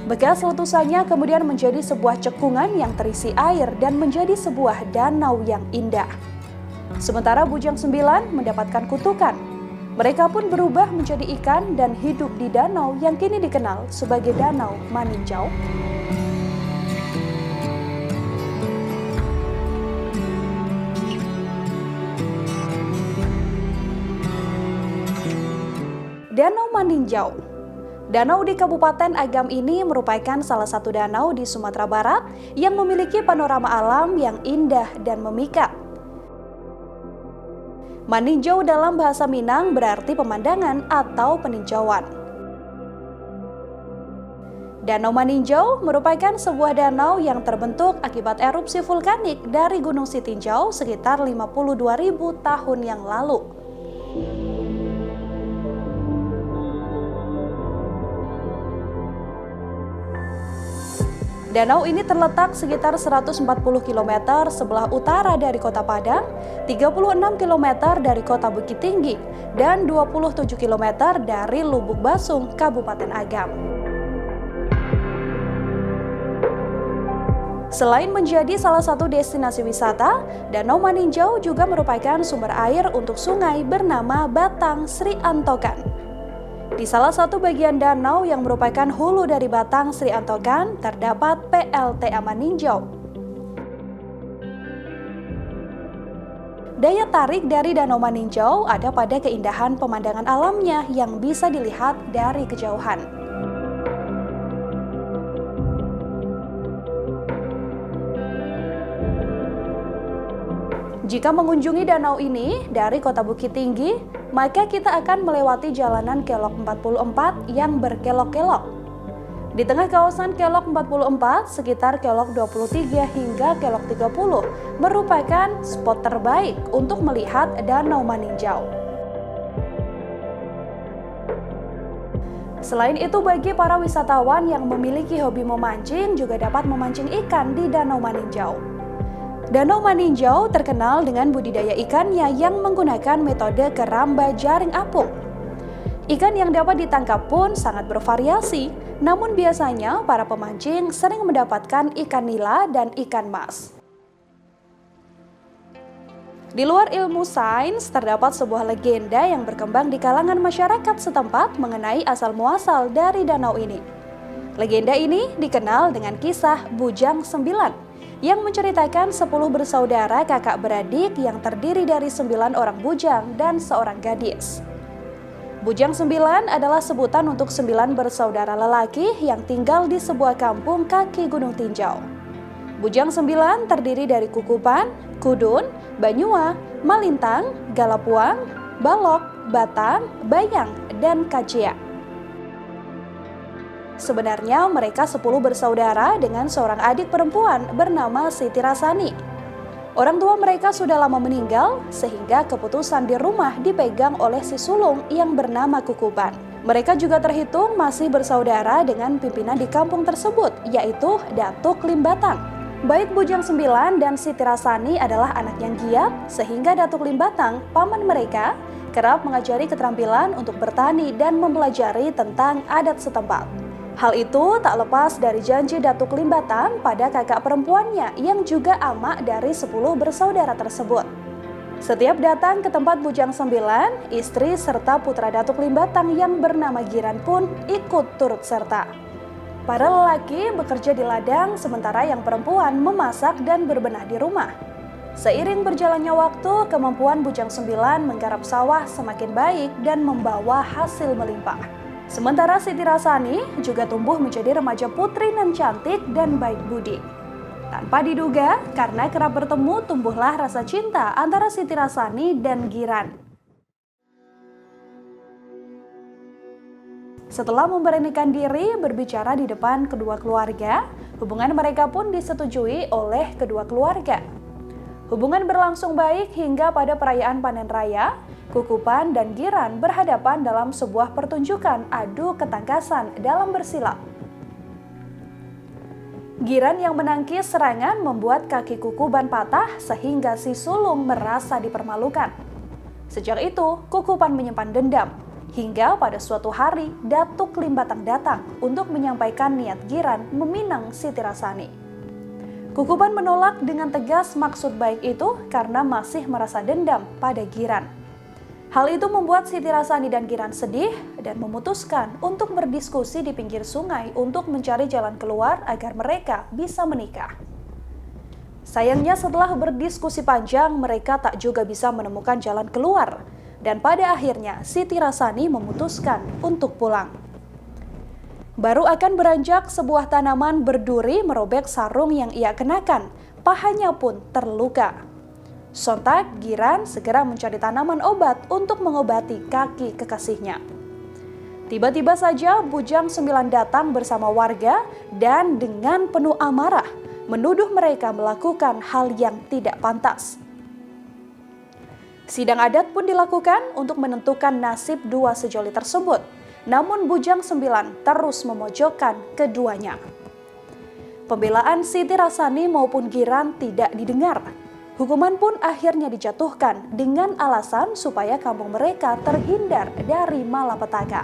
Bekas letusannya kemudian menjadi sebuah cekungan yang terisi air dan menjadi sebuah danau yang indah. Sementara Bujang 9 mendapatkan kutukan. Mereka pun berubah menjadi ikan dan hidup di danau yang kini dikenal sebagai Danau Maninjau. Danau Maninjau. Danau di Kabupaten Agam ini merupakan salah satu danau di Sumatera Barat yang memiliki panorama alam yang indah dan memikat. Maninjau dalam bahasa Minang berarti pemandangan atau peninjauan. Danau Maninjau merupakan sebuah danau yang terbentuk akibat erupsi vulkanik dari Gunung Sitinjau sekitar 52.000 tahun yang lalu. Danau ini terletak sekitar 140 km sebelah utara dari Kota Padang, 36 km dari Kota Bukit Tinggi, dan 27 km dari Lubuk Basung, Kabupaten Agam. Selain menjadi salah satu destinasi wisata, Danau Maninjau juga merupakan sumber air untuk sungai bernama Batang Sri Antokan. Di salah satu bagian danau yang merupakan hulu dari Batang Sri Antokan terdapat PLTA Maninjau. Daya tarik dari Danau Maninjau ada pada keindahan pemandangan alamnya yang bisa dilihat dari kejauhan. Jika mengunjungi danau ini dari Kota Bukit Tinggi, maka kita akan melewati jalanan Kelok 44 yang berkelok-kelok. Di tengah kawasan Kelok 44, sekitar Kelok 23 hingga Kelok 30 merupakan spot terbaik untuk melihat Danau Maninjau. Selain itu, bagi para wisatawan yang memiliki hobi memancing juga dapat memancing ikan di Danau Maninjau. Danau Maninjau terkenal dengan budidaya ikannya yang menggunakan metode keramba jaring apung. Ikan yang dapat ditangkap pun sangat bervariasi, namun biasanya para pemancing sering mendapatkan ikan nila dan ikan mas. Di luar ilmu sains, terdapat sebuah legenda yang berkembang di kalangan masyarakat setempat mengenai asal-muasal dari danau ini. Legenda ini dikenal dengan kisah Bujang 9. Yang menceritakan 10 bersaudara kakak beradik yang terdiri dari 9 orang bujang dan seorang gadis. Bujang 9 adalah sebutan untuk 9 bersaudara lelaki yang tinggal di sebuah kampung kaki Gunung Tinjau. Bujang 9 terdiri dari Kukupan, Kudun, Banyua, Malintang, Galapuang, Balok, Batang, Bayang, dan Kajia. Sebenarnya mereka 10 bersaudara dengan seorang adik perempuan bernama Siti Rasani. Orang tua mereka sudah lama meninggal sehingga keputusan di rumah dipegang oleh si sulung yang bernama Kukuban. Mereka juga terhitung masih bersaudara dengan pimpinan di kampung tersebut, yaitu Datuk Limbatang. Baik Bujang 9 dan Siti Rasani adalah anak yang giat sehingga Datuk Limbatang, paman mereka, kerap mengajari keterampilan untuk bertani dan mempelajari tentang adat setempat. Hal itu tak lepas dari janji Datuk Limbatang pada kakak perempuannya yang juga amak dari 10 bersaudara tersebut. Setiap datang ke tempat Bujang 9, istri serta putra Datuk Limbatang yang bernama Giran pun ikut turut serta. Para lelaki bekerja di ladang sementara yang perempuan memasak dan berbenah di rumah. Seiring berjalannya waktu, kemampuan Bujang 9 menggarap sawah semakin baik dan membawa hasil melimpah. Sementara Siti Rasani juga tumbuh menjadi remaja putri nan cantik dan baik budi. Tanpa diduga, karena kerap bertemu, tumbuhlah rasa cinta antara Siti Rasani dan Giran. Setelah memberanikan diri berbicara di depan kedua keluarga, hubungan mereka pun disetujui oleh kedua keluarga. Hubungan berlangsung baik hingga pada perayaan panen raya, Kukupan dan Giran berhadapan dalam sebuah pertunjukan adu ketangkasan dalam bersilat. Giran yang menangkis serangan membuat kaki Kukuban patah sehingga si sulung merasa dipermalukan. Sejak itu, Kukuban menyimpan dendam Hingga pada suatu hari, Datuk Limbatang datang untuk menyampaikan niat Giran meminang Siti Rasani. Kukuban menolak dengan tegas maksud baik itu karena masih merasa dendam pada Giran. Hal itu membuat Siti Rasani dan Giran sedih dan memutuskan untuk berdiskusi di pinggir sungai untuk mencari jalan keluar agar mereka bisa menikah. Sayangnya setelah berdiskusi panjang, mereka tak juga bisa menemukan jalan keluar. Dan pada akhirnya Siti Rasani memutuskan untuk pulang. Baru akan beranjak, sebuah tanaman berduri merobek sarung yang ia kenakan. Pahanya pun terluka. Sontak, Giran segera mencari tanaman obat untuk mengobati kaki kekasihnya. Tiba-tiba saja Bujang 9 datang bersama warga dan dengan penuh amarah menuduh mereka melakukan hal yang tidak pantas. Sidang adat pun dilakukan untuk menentukan nasib dua sejoli tersebut. Namun Bujang 9 terus memojokkan keduanya. Pembelaan Siti Rasani maupun Giran tidak didengar. Hukuman pun akhirnya dijatuhkan dengan alasan supaya kampung mereka terhindar dari malapetaka.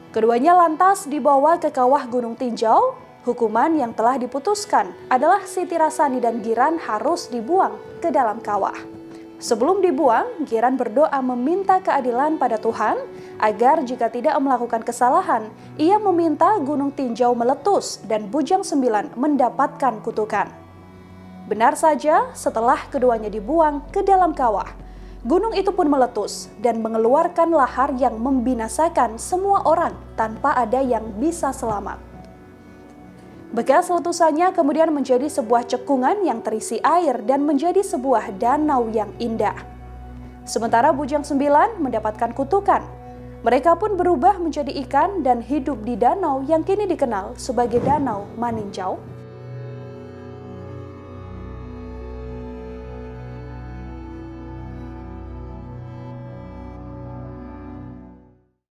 Keduanya lantas dibawa ke kawah Gunung Tinjau. Hukuman yang telah diputuskan adalah Siti Rasani dan Giran harus dibuang ke dalam kawah. Sebelum dibuang, Giran berdoa meminta keadilan pada Tuhan agar jika tidak melakukan kesalahan, ia meminta Gunung Tinjau meletus dan Bujang 9 mendapatkan kutukan. Benar saja, setelah keduanya dibuang ke dalam kawah, gunung itu pun meletus dan mengeluarkan lahar yang membinasakan semua orang tanpa ada yang bisa selamat. Bekas letusannya kemudian menjadi sebuah cekungan yang terisi air dan menjadi sebuah danau yang indah. Sementara Bujang 9 mendapatkan kutukan. Mereka pun berubah menjadi ikan dan hidup di danau yang kini dikenal sebagai Danau Maninjau.